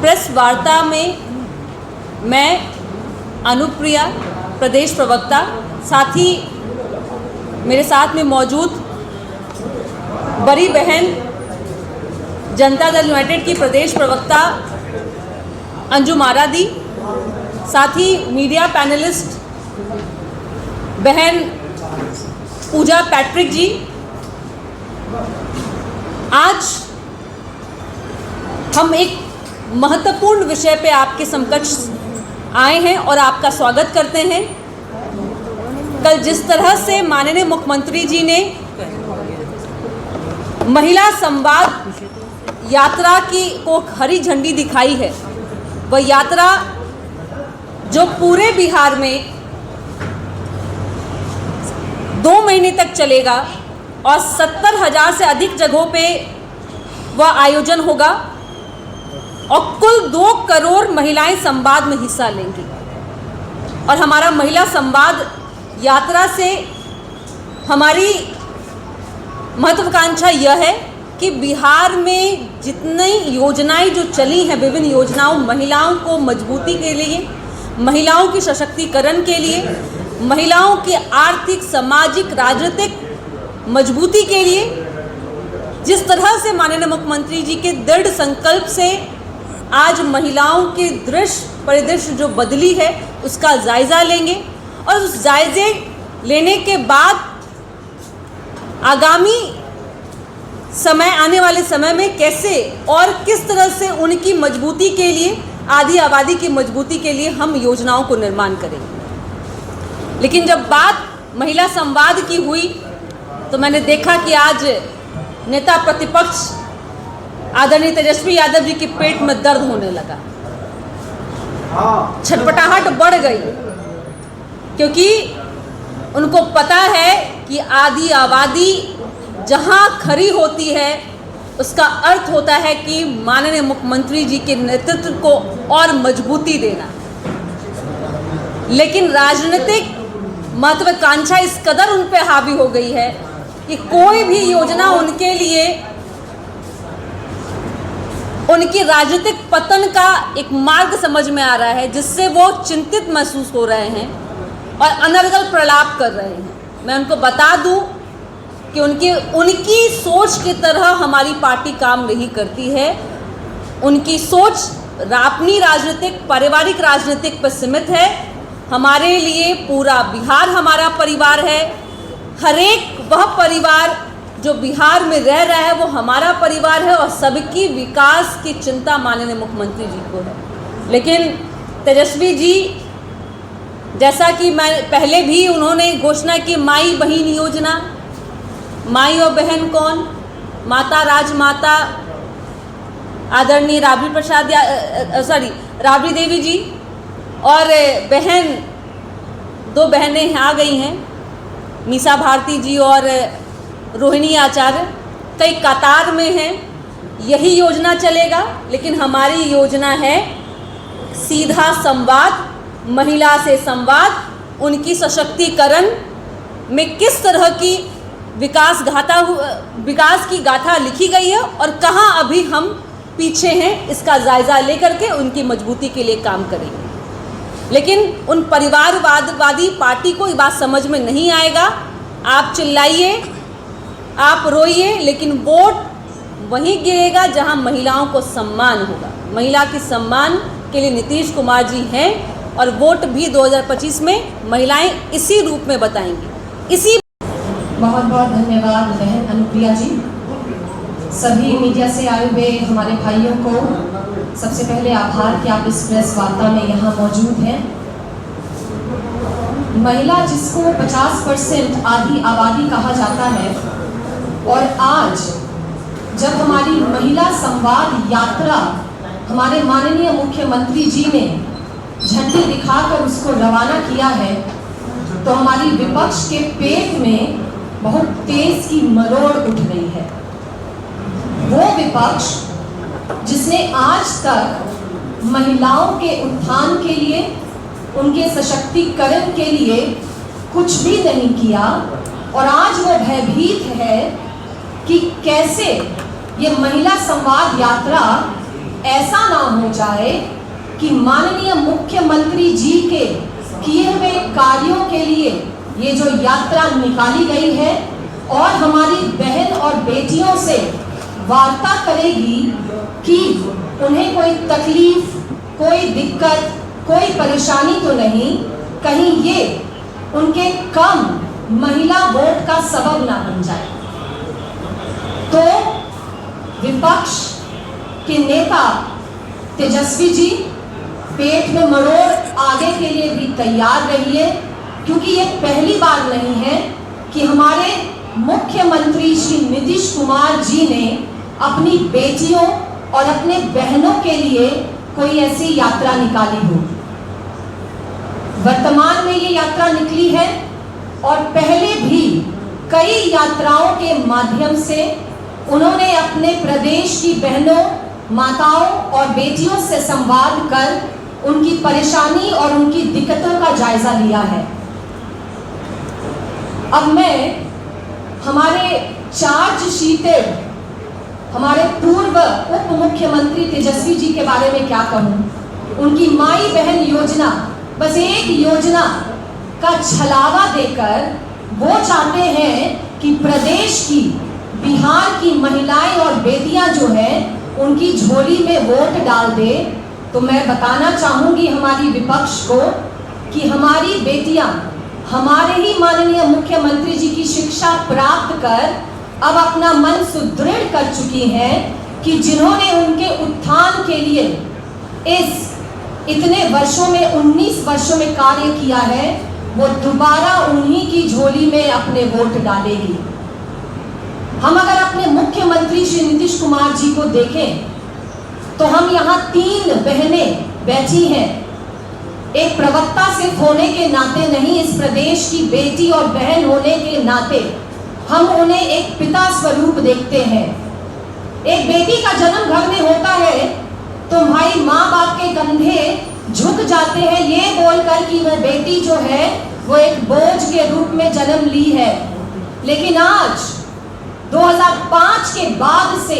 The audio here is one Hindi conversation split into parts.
प्रेस वार्ता में मैं अनुप्रिया प्रदेश प्रवक्ता, साथ ही मेरे साथ में मौजूद बड़ी बहन जनता दल यूनाइटेड की प्रदेश प्रवक्ता अंजुम आरा दी, साथ ही मीडिया पैनलिस्ट बहन पूजा पैट्रिक जी। आज हम एक महत्वपूर्ण विषय पे आपके समकक्ष आए हैं और आपका स्वागत करते हैं। कल जिस तरह से माननीय मुख्यमंत्री जी ने महिला संवाद यात्रा को हरी झंडी दिखाई है, वह यात्रा जो पूरे बिहार में 2 महीने तक चलेगा और 70,000 से अधिक जगहों पे वह आयोजन होगा और कुल 2 करोड़ महिलाएं संवाद में हिस्सा लेंगी। और हमारा महिला संवाद यात्रा से हमारी महत्वाकांक्षा यह है कि बिहार में जितनी योजनाएं जो चली हैं, विभिन्न योजनाओं, महिलाओं को मजबूती के लिए, महिलाओं के सशक्तिकरण के लिए, महिलाओं की आर्थिक, सामाजिक, राजनीतिक मजबूती के लिए, जिस तरह से माननीय मुख्यमंत्री जी के दृढ़ संकल्प से आज महिलाओं के दृश्य परिदृश्य जो बदली है उसका जायज़ा लेंगे और उस जायज़े लेने के बाद आगामी समय, आने वाले समय में कैसे और किस तरह से उनकी मजबूती के लिए, आधी आबादी की मजबूती के लिए हम योजनाओं को निर्माण करेंगे। लेकिन जब बात महिला संवाद की हुई तो मैंने देखा कि आज नेता प्रतिपक्ष आदरणीय तेजस्वी यादव जी के पेट में दर्द होने लगा, छटपटाहट बढ़ गई, क्योंकि उनको पता है कि आधी आबादी जहां खड़ी होती है उसका अर्थ होता है कि माननीय मुख्यमंत्री जी के नेतृत्व को और मजबूती देना। लेकिन राजनीतिक महत्वाकांक्षा इस कदर उन पे हावी हो गई है कि कोई भी योजना उनके लिए उनकी राजनीतिक पतन का एक मार्ग समझ में आ रहा है, जिससे वो चिंतित महसूस हो रहे हैं और अनर्गल प्रलाप कर रहे हैं। मैं उनको बता दूं कि उनकी सोच की तरह हमारी पार्टी काम नहीं करती है। उनकी सोच अपनी राजनीतिक, पारिवारिक राजनीतिक पर सीमित है। हमारे लिए पूरा बिहार हमारा परिवार है। हर एक वह परिवार जो बिहार में रह रहा है वो हमारा परिवार है और सबकी विकास की चिंता माननीय मुख्यमंत्री जी को है। लेकिन तेजस्वी जी, जैसा कि मैं पहले भी उन्होंने घोषणा की, माई बहन योजना, माई और बहन कौन, माता राजमाता आदरणीय राबड़ी देवी जी और बहन 2 बहनें आ गई हैं, मीसा भारती जी और रोहिणी आचार्य, कई कतार में हैं। यही योजना चलेगा, लेकिन हमारी योजना है सीधा संवाद, महिला से संवाद, उनकी सशक्तिकरण में किस तरह की विकास की गाथा लिखी गई है और कहाँ अभी हम पीछे हैं, इसका जायज़ा लेकर के उनकी मजबूती के लिए काम करेंगे। लेकिन उन परिवारवादी पार्टी को ये बात समझ में नहीं आएगा। आप चिल्लाइए, आप रोइए, लेकिन वोट वहीं गिरेगा जहां महिलाओं को सम्मान होगा। महिला के सम्मान के लिए नीतीश कुमार जी हैं और वोट भी 2025 में महिलाएं इसी रूप में बताएंगी। इसी बहुत बहुत धन्यवाद बहन अनुप्रिया जी। सभी मीडिया से आए हुए हमारे भाइयों को सबसे पहले आभार कि आप इस प्रेस वार्ता में यहाँ मौजूद हैं। महिला जिसको 50% आधी आबादी कहा जाता है, और आज जब हमारी महिला संवाद यात्रा हमारे माननीय मुख्यमंत्री जी ने झंडी दिखाकर उसको रवाना किया है, तो हमारी विपक्ष के पेट में बहुत तेज की मरोड़ उठ गई है। वो विपक्ष जिसने आज तक महिलाओं के उत्थान के लिए, उनके सशक्तिकरण के लिए कुछ भी नहीं किया, और आज वो भयभीत है कि कैसे ये महिला संवाद यात्रा ऐसा ना हो जाए कि माननीय मुख्यमंत्री जी के किए हुए कार्यों के लिए ये जो यात्रा निकाली गई है और हमारी बहन और बेटियों से वार्ता करेगी कि उन्हें कोई तकलीफ, कोई दिक्कत, कोई परेशानी तो नहीं, कहीं ये उनके कम महिला वोट का सबब ना बन जाए। तो विपक्ष के नेता तेजस्वी जी, पेट में मरोड़ आगे के लिए भी तैयार रहिए, क्योंकि ये पहली बार नहीं है कि हमारे मुख्यमंत्री श्री नीतीश कुमार जी ने अपनी बेटियों और अपने बहनों के लिए कोई ऐसी यात्रा निकाली हो। वर्तमान में ये यात्रा निकली है और पहले भी कई यात्राओं के माध्यम से उन्होंने अपने प्रदेश की बहनों, माताओं और बेटियों से संवाद कर उनकी परेशानी और उनकी दिक्कतों का जायजा लिया है। अब मैं हमारे चार्जशीटेड हमारे पूर्व उप मुख्यमंत्री तेजस्वी जी के बारे में क्या कहूं। उनकी माई बहन योजना, बस एक योजना का छलावा देकर वो चाहते हैं कि प्रदेश की, बिहार की महिलाएं और बेटियां जो हैं उनकी झोली में वोट डाल दे। तो मैं बताना चाहूंगी हमारी विपक्ष को कि हमारी बेटियां हमारे ही माननीय मुख्यमंत्री जी की शिक्षा प्राप्त कर अब अपना मन सुदृढ़ कर चुकी हैं कि जिन्होंने उनके उत्थान के लिए इस इतने वर्षों में 19 वर्षों में कार्य किया है, वो दोबारा उन्हीं की झोली में अपने वोट डालेगी। हम अगर अपने मुख्यमंत्री श्री नीतीश कुमार जी को देखें तो हम यहाँ 3 बहनें बैठी हैं। एक प्रवक्ता सिर्फ होने के नाते नहीं, इस प्रदेश की बेटी और बहन होने के नाते हम उन्हें एक पिता स्वरूप देखते हैं। एक बेटी का जन्म घर में होता है तो भाई माँ बाप के कंधे झुक जाते हैं ये बोलकर कि वह बेटी जो है वो एक बोझ के रूप में जन्म ली है। लेकिन आज 2005 के बाद से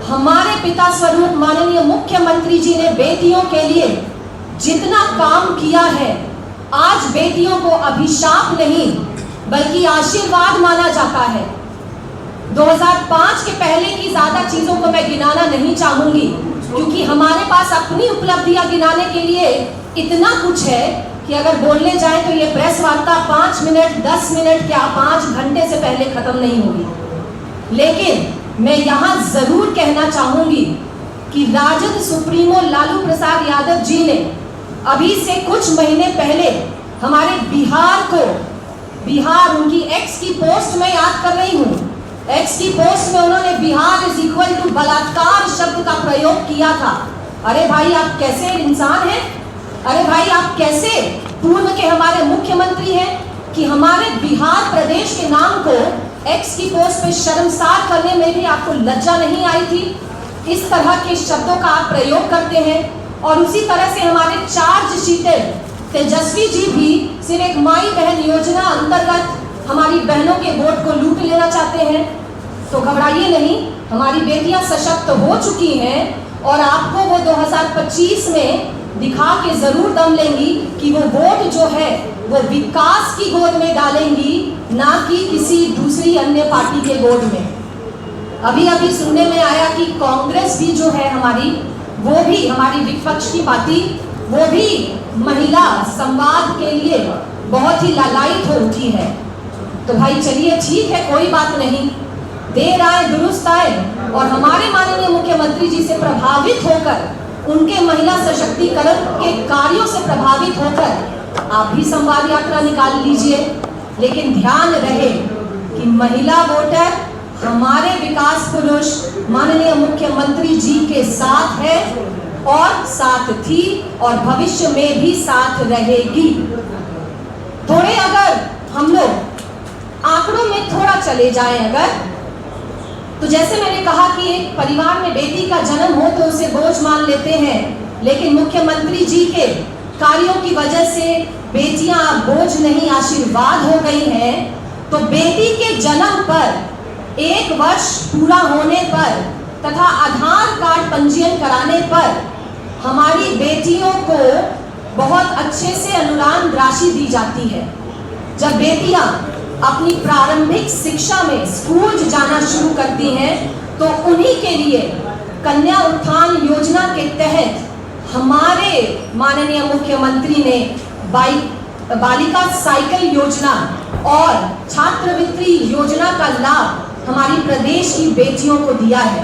हमारे पिता स्वरूप माननीय मुख्यमंत्री जी ने बेटियों के लिए जितना काम किया है, आज बेटियों को अभिशाप नहीं बल्कि आशीर्वाद माना जाता है। 2005 के पहले की ज्यादा चीजों को मैं गिनाना नहीं चाहूंगी, क्योंकि हमारे पास अपनी उपलब्धियां गिनाने के लिए इतना कुछ है कि अगर बोलने जाए तो ये प्रेस वार्ता 5 मिनट, 10 मिनट क्या 5 घंटे से पहले खत्म नहीं होगी। लेकिन मैं यहाँ जरूर कहना चाहूंगी कि राजद सुप्रीमो लालू प्रसाद यादव जी ने अभी से कुछ महीने पहले हमारे बिहार को, बिहार उनकी एक्स की पोस्ट में याद कर रही हूँ, एक्स की पोस्ट में उन्होंने बिहार इज इक्वल टू बलात्कार शब्द का प्रयोग किया था। अरे भाई आप कैसे इंसान हैं? अरे भाई आप कैसे पूर्व के हमारे मुख्यमंत्री हैं कि हमारे बिहार प्रदेश के नाम को एक्स की पोस्ट पे शर्मसार करने में भी आपको लज्जा नहीं आई थी? इस तरह के शब्दों का आप प्रयोग करते हैं। और उसी तरह से हमारे चार्जशीटेड तेजस्वी जी भी सिर्फ एक माई बहन योजना अंतर्गत हमारी बहनों के वोट को लूट लेना चाहते हैं। तो घबराइए नहीं, हमारी बेटियां सशक्त हो चुकी हैं और आपको वो 2025 में दिखा के जरूर दम लेंगी कि वो वोट जो है वो विकास की गोद में डालेंगी, ना कि किसी दूसरी अन्य पार्टी के गोद में। अभी अभी सुनने में आया कि कांग्रेस भी जो है हमारी, वो भी हमारी विपक्ष की पार्टी, वो भी महिला संवाद के लिए बहुत ही लालायित हो उठी है। तो भाई चलिए ठीक है, कोई बात नहीं, देर आए दुरुस्त आए। और हमारे माननीय मुख्यमंत्री जी से प्रभावित होकर, उनके महिला सशक्तिकरण के कार्यों से प्रभावित होकर आप भी संवाद यात्रा निकाल लीजिए। लेकिन ध्यान रहे कि महिला वोटर हमारे विकास पुरुष माननीय मुख्यमंत्री जी के साथ है और साथ थी और भविष्य में भी साथ रहेगी। थोड़े अगर हम लोग आंकड़ों में थोड़ा चले जाएं अगर, तो जैसे मैंने कहा कि एक परिवार में बेटी का जन्म हो तो उसे बोझ मान लेते हैं, लेकिन मुख्यमंत्री जी के कार्यों की वजह से बेटियां बोझ नहीं आशीर्वाद हो गई हैं। तो बेटी के जन्म पर 1 वर्ष पूरा होने पर तथा आधार कार्ड पंजीयन कराने पर हमारी बेटियों को बहुत अच्छे से अनुदान राशि दी जाती है। जब बेटियां अपनी प्रारंभिक शिक्षा में स्कूल जाना शुरू करती हैं तो उन्हीं के लिए कन्या उत्थान योजना के तहत हमारे माननीय मुख्यमंत्री ने बालिका साइकिल योजना और छात्रवृत्ति योजना का लाभ हमारी प्रदेश की बेटियों को दिया है।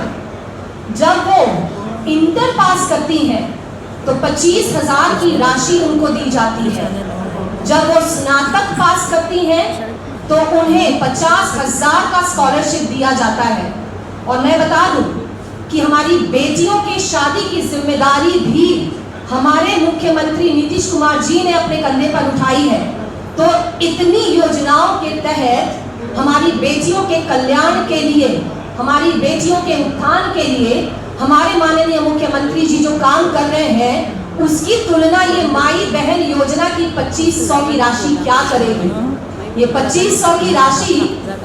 जब वो इंटर पास करती हैं तो 25,000 की राशि उनको दी जाती है। जब वो स्नातक पास करती हैं तो उन्हें 50,000 का स्कॉलरशिप दिया जाता है। और मैं बता दूं कि हमारी बेटियों की शादी की जिम्मेदारी भी हमारे मुख्यमंत्री नीतीश कुमार जी ने अपने कंधे पर उठाई है। तो इतनी योजनाओं के तहत हमारी बेटियों के कल्याण के लिए, हमारी बेटियों के उत्थान के लिए हमारे माननीय मुख्यमंत्री जी जो काम कर रहे हैं, उसकी तुलना ये माई बहन योजना की 2500 की राशि क्या करेगी। ये 2500 की राशि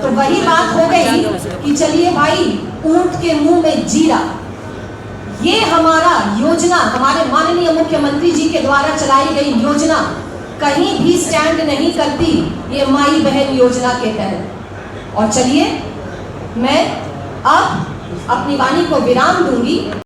तो वही बात हो गई कि चलिए भाई ऊंट के मुंह में जीरा। ये हमारा योजना, हमारे माननीय मुख्यमंत्री जी के द्वारा चलाई गई योजना कहीं भी स्टैंड नहीं करती ये माई बहन योजना के तहत। और चलिए मैं अब अपनी वाणी को विराम दूंगी।